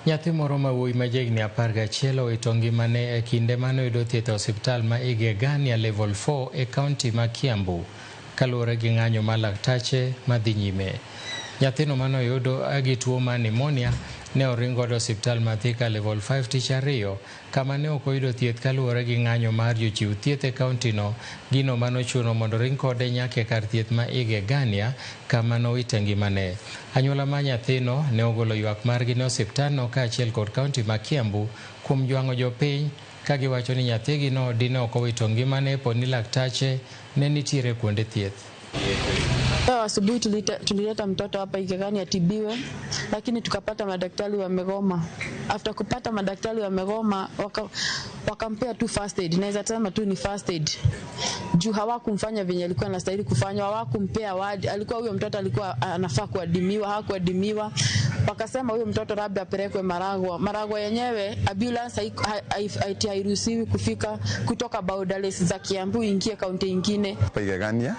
Nyathi moro ma wuoyi ma jahigni 11 owito ngimane e kinde mane oyudo thieth e osiptal ma Igegania Level 4 e kaunti ma Kiambu kaluwore gi ng'anyo ma laktache madhi nyime. Nyathino mane oyudo gi tuo mar pneumonia ne oringo e osiptal ma Thika Level 5 tich ariyo kama ne ok oyudo thieth kaluwore gi ng'anyo mar jochiw thieth e kauntino, gino mane ochuno mondo oring kode nyaka e kar thieth ma Igegania kama nowite ngimane. Anyuola ma nyathino ne ogolo ywak margi ne osiptalno kaachiel kod kaunti ma Kiambu kuom jwang'o jopiny ka giwacho ni nyathigino dine ok owito ngimane poni laktache ne nitiere kuonde thieth. Asubuhi tulileta mtoto hapa Igegania atibiwe, lakini tukapata madaktari wamegoma. After kupata madaktari wamegoma, wakampea tu first aid. Naweza sema tu ni first aid. Juu hawakumfanya venye alikuwa anastahili kufanywa, hawakumpea ward. Huyo mtoto alikuwa anafaa kuadimiwa, hakuadimiwa. Wakasema huyo mtoto labda apelekwe Maragwa. Maragwa yenyewe ambulance hairuhusiwi kufika kutoka boundaries za Kiambu ingie kaunti nyingine. Igegania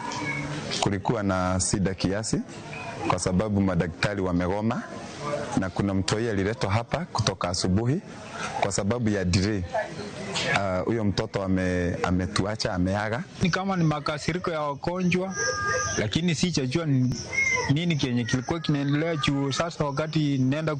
kulikuwa na shida kiasi kwa sababu madaktari wamegoma na kuna mtoi aliletwa hapa kutoka asubuhi kwa sababu ya delay. Huyo mtoto ametuacha, ameaga. Ni kama ni makasiriko ya wagonjwa, lakini sijajua nini kenye kilikuwa kinaendelea juu sasa wakati nenda